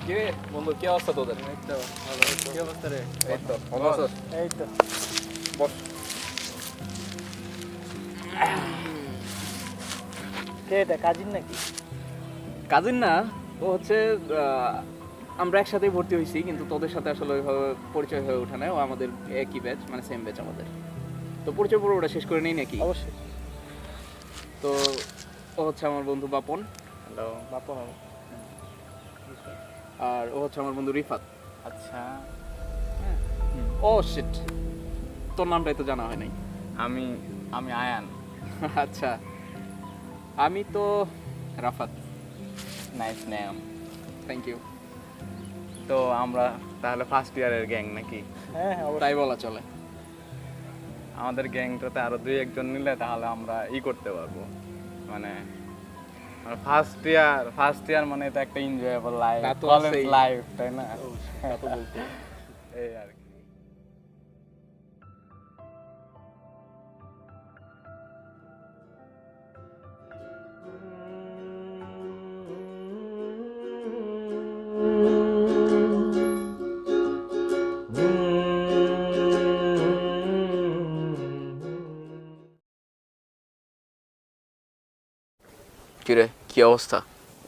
কে বন্ধু, কি অবস্থা তোদের? এই তো ভালো। কি অবস্থা রে? এই তো ভালো আছিস? এই তো বস। কে এটা কাজিন নাকি? কাজিন না, ও হচ্ছে আমরা একসাথেই ভর্তি হয়েছি, কিন্তু তোদের সাথে আসলে ওইভাবে পরিচয় হয়ে ওঠে না। ও আমাদের একই ব্যাচ, মানে সেম ব্যাচ আমাদের। তো পরিচয় পর্বটা শেষ করে নেই নাকি? অবশ্যই। তো ও হচ্ছে আমার বন্ধু বাপন। হ্যালো বাপু। আর ও হচ্ছে আমার বন্ধু রিফাত। আচ্ছা, ও শিট, তোর নামটাই তো জানা হয় নাই। আমি আমি আয়ান। আচ্ছা, আমি তো Rafat. Nice name. Thank you. তো আমরা তাহলে ফার্স্ট ইয়ারের গ্যাং নাকি? হ্যাঁ হ্যাঁ, তাই বলা চলে। আমাদের গ্যাংটাতে আরো দুই একজন নিলে তাহলে আমরা করতে পারবো। মানে ফার্স্ট ইয়ার মানে তো একটা এনজয়েবল লাইফ, তা তো কলেজ আছেই। লাইফ, তাই না? তা তো বলতে। এই আর কি। কিরে, কি অবস্থা?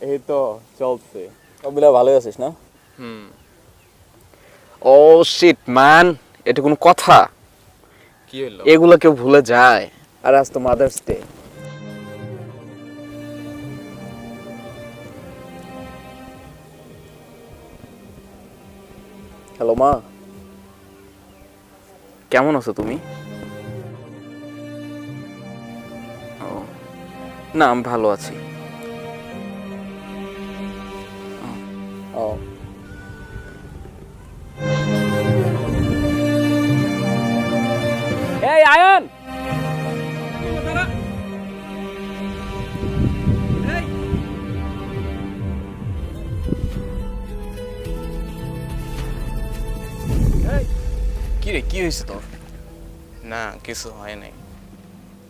এই তো চলছে। সবগুলা ভালোই আছিস না? ও শিট ম্যান, এটা কোনো কথা? কি হলো? এগুলা কেউ ভুলে যায়? আর আজ তো মাদার্স ডে। হ্যালো মা, কেমন আছো তুমি? ও না, আমি ভালো আছি। ও এই আয়ন, কি রে, কি হয়েছে তোর? না, কিছু হয় নাই।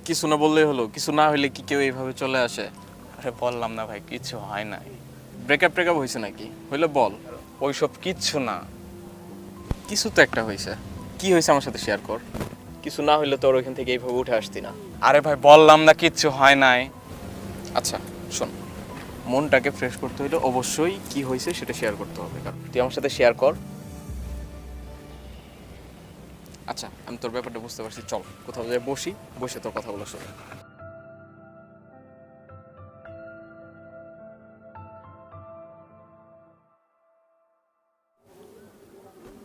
কিছু না বললেই হলো? কিছু না হইলে কি কেউ এইভাবে চলে আসে? আরে বললাম না ভাই, কিছু হয় নাই। ব্রেকআপ টেকআপ হয়েছে নাকি? হইলে বল। ওইসব কিচ্ছু না। কিছু তো একটা হয়েছে। কি হয়েছে আমার সাথে শেয়ার কর। কিছু না হইলে তোর ওইখান থেকে এইভাবে উঠে আসতি না। আরে ভাই বললাম না কিচ্ছু হয় নাই। আচ্ছা শোন, মনটাকে ফ্রেশ করতে হইলে অবশ্যই কি হয়েছে সেটা শেয়ার করতে হবে। কারণ তুই আমার সাথে শেয়ার কর। আচ্ছা, আমি তোর ব্যাপারটা বুঝতে পারছি। চল কোথাও যাই, বসি, বসে তোর কথাগুলো শোন।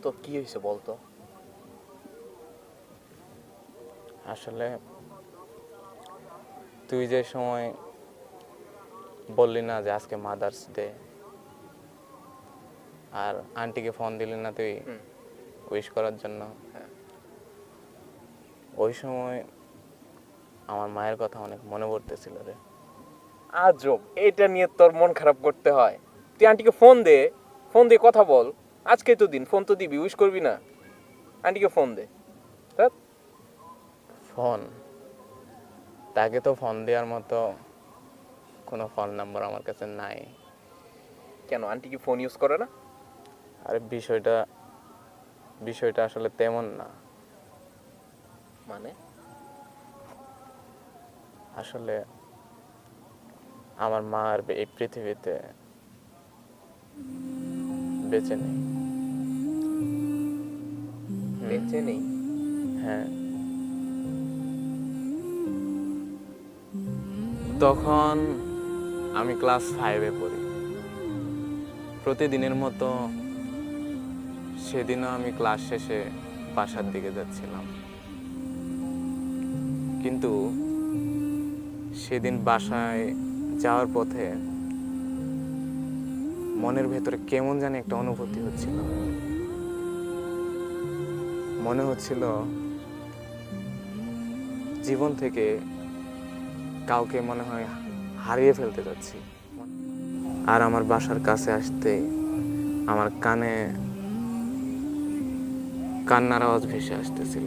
তো কি হয়েছে বলতো? আসলে তুই যে সময় বললি না যে আজকে মাদার্স ডে, আর আন্টিকে ফোন দিলি না তুই উইশ করার জন্য, হ্যাঁ। ওই সময় আমার মায়ের কথা অনেক মনে পড়তেছিল রে। আজব, এটা নিয়ে তোর মন খারাপ করতে হয়? তুই আন্টিকে ফোন দে, ফোন দিয়ে কথা বল। আজকেই তো দিন, ফোন তো দিবি, উইশ করবি না? আন্টিকে ফোন দে। ফোন, তাকে তো ফোন দেওয়ার মতো কোনো ফোন নাম্বার আমার কাছে নাই। কেন, আন্টি কি ফোন ইউজ করে না? আরে বিষয়টা আসলে তেমন না। মানে? আসলে আমার মা আর এই পৃথিবীতে বেঁচে নেই। বেঁচে নেই? হ্যাঁ, তখন আমি ক্লাস 5-এ পড়ি। প্রতিদিনের মতো সেদিনও আমি ক্লাস শেষে বাসার দিকে যাচ্ছিলাম, কিন্তু সেদিন বাসায় যাওয়ার পথে মনের ভেতরে কেমন জানি একটা অনুভূতি হচ্ছিল। মনে হচ্ছিল জীবন থেকে কাউকে মনে হয় হারিয়ে ফেলতে যাচ্ছি। আর আমার বাসার কাছে আসতে আমার কানে কান্নার আওয়াজ ভেসে আসতেছিল।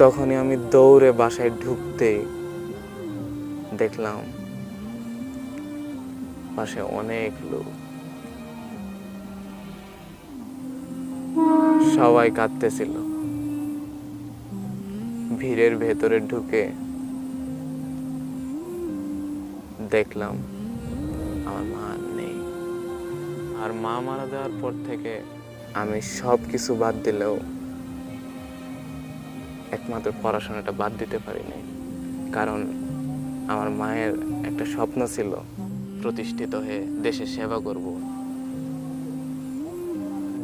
তখনই আমি দৌড়ে বাসায় ঢুকতেই দেখলাম চারপাশে অনেক লোক, সবাই কাঁদতেছিল। ভিড়ের ভেতরে ঢুকে দেখলাম আমার মা আর নেই। আর মা মারা যাওয়ার পর থেকে আমি সব কিছু বাদ দিলেও একমাত্র পড়াশোনাটা বাদ দিতে পারিনি। কারণ আমার মায়ের একটা স্বপ্ন ছিল প্রতিষ্ঠিত হয়ে দেশের সেবা করব।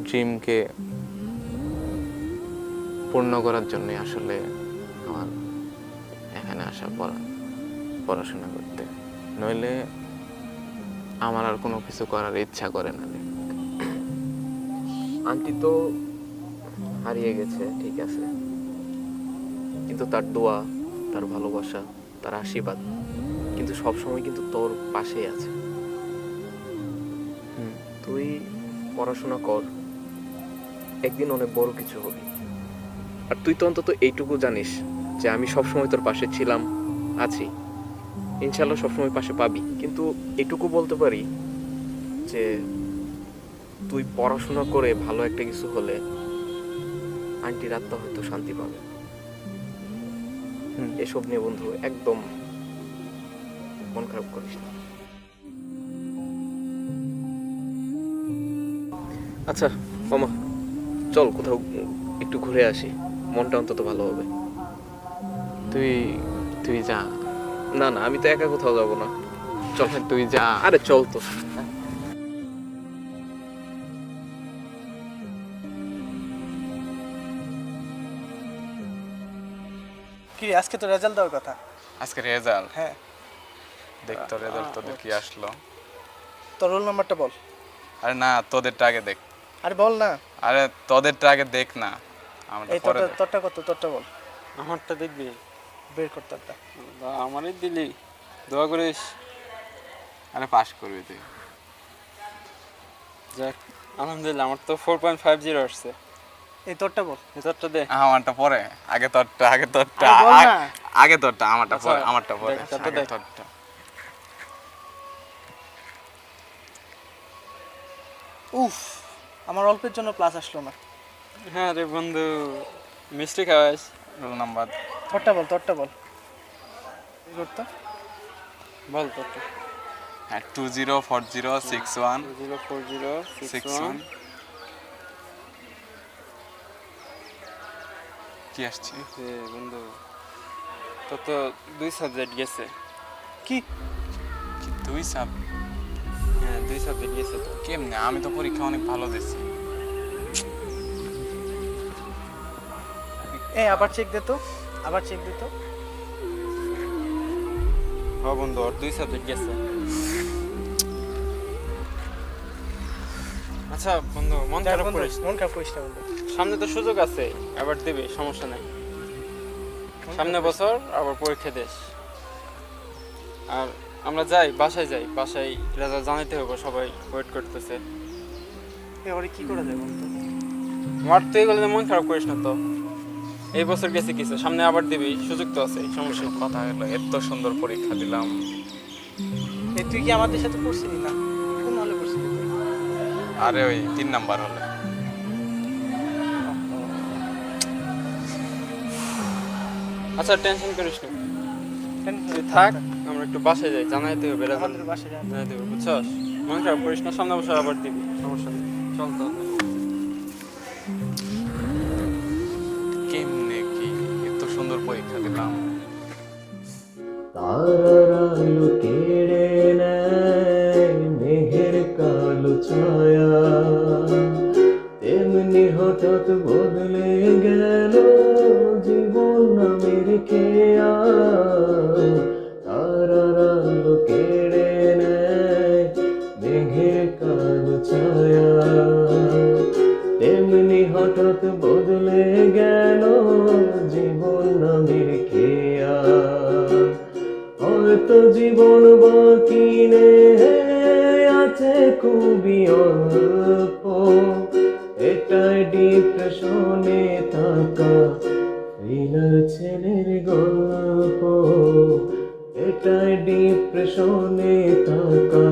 ড্রিমকে পূর্ণ করার জন্য আসলে আমার এখানে আসা পড়াশোনা করতে, নইলে আমার আর কোনো কিছু করার ইচ্ছা করে না। আন্টি তো হারিয়ে গেছে, ঠিক আছে, কিন্তু তার দোয়া, তার ভালোবাসা, তার আশীর্বাদ কিন্তু সবসময় কিন্তু তোর পাশেই আছে। তুই পড়াশোনা কর, একদিন অনেক বড় কিছু হবি। আর তুই তো অন্তত এইটুকু জানিস যে আমি সবসময় তোর পাশে ছিলাম, আছি, ইনশাল্লাহ সবসময় পাশে পাবি। কিন্তু এটুকু বলতে পারি যে তুই পড়াশোনা করে ভালো একটা কিছু হলে আন্টির আত্মা হয়তো শান্তি পাবে। এসব নিয়ে বন্ধু একদম মন খারাপ করিস না। আচ্ছা মামা, চল কোথাও একটু ঘুরে আসি, মনটা অন্তত ভালো হবে। তুই তুই যা। না না, আমি তো একা কোথাও যাব না, চল। তুই যা। আরে চল তো। কি আজকে তো রেজাল্ট দেওয়ার কথা। আজকে রেজাল্ট? হ্যাঁ, দেখতো রেজাল্ট তোদের কি আসলো? তোর রোল নাম্বারটা বল। আরে না, তোদেরটা আগে দেখ। আরে বল না। আরে তোদেরটা আগে দেখ না, আমরা এই পরে তোরটা তোরটা কত? তোরটা বল। আমারটা দেখবি? বের কর তোরটা। আমারই দিলি, দোয়া করিস। আরে পাস করবি তুই। যাক আলহামদুলিল্লাহ, আমার তো 4.50 আসছে। এই তোরটা বল। ভেতরটা দে। আমারটা পরে, আগে তোরটা, আগে তোরটা, আরে বল না। আগে তোরটা, আমারটা পরে, আচ্ছা, আমারটা পরে, দেখ, তারপর আগে দেখ। তোরটা। উফ, আমার অল্পের জন্য প্লাস আসলো না। হ্যাঁ রে বন্ধু, মিষ্টি খাওয়াইস। রোল নাম্বার তোরটা বল, তোরটা বল। বের কর তো। বল তোরটা। হ্যাঁ 204061 04061 কি আসছে? বন্ধু, তোর তো 2 সাবজেক্ট গেছে। কি? কি তুই সাব? হ্যাঁ 2 সাবজেক্ট গেছে তো। কেমনে? আমি তো পরীক্ষা অনেক ভালো দিছি। এই আবার চেক দে তো, আবার চেক দে তো। হ্যাঁ বন্ধু, ওর 2 সাবজেক্ট গেছে। আচ্ছা বন্ধু, মন যাক খারাপ বন্ধু, করিস না। মন খারাপ করিস না বন্ধু। সামনে তো সুযোগ আছে, আবার দিবি, সমস্যা নাই। সামনে বছর আবার পরীক্ষা দিস। আর আমরা যাই, বাসায় যাই, বাসায় রেজাল্ট জানাইতে হবে, সবাই ওয়েট করতেছে। এবারে কি করা যায় বন্ধু? আমার তো এগুলো নিয়ে মন খারাপ করিস না তো। এই বছর গেছে কিছু, সামনে আবার দিবি, সুযোগ তো আছে, সমস্যা নেই। কথা হলো, এত সুন্দর পরীক্ষা দিলাম। এই তুই কি আমাদের সাথে পড়ছিলি না? কোন হলে পড়ছিলি তুই? আরে ওই 3 নাম্বার হলে। আচ্ছা টেনশন করিস না, তুই টেনশন থাক, আমরা একটু বাসায় যাই, জানাইতে হবে রেজাল্ট, আমাদের বাসায় যাই। জানাইতে হবে, বুঝছস? মন খারাপ করিস না, সামনে বছর আবার দিবি, সমস্যা নেই। চল তো। কেমনে কি এত সুন্দর পরীক্ষা দিলাম? তারার আলো কেড়ে নেয় মেঘের কালো ছায়া, তেমনি হঠাৎ বদলে গেল জীবন নামের খেয়া। তারার আলো কেড়ে নেয় মেঘের কালো ছায়া, তেমনি হঠাৎ বদলে গেল জীবন নামের খেয়া। হয়তো জীবন বাকি আছে খুবই অল্প, এটাই ডিপ্রেশনে থাকা ফিলার ছেলের গল্প। এটাই ডিপ্রেশনে থাকা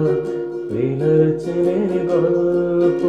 ফেলার ছেলের গল্প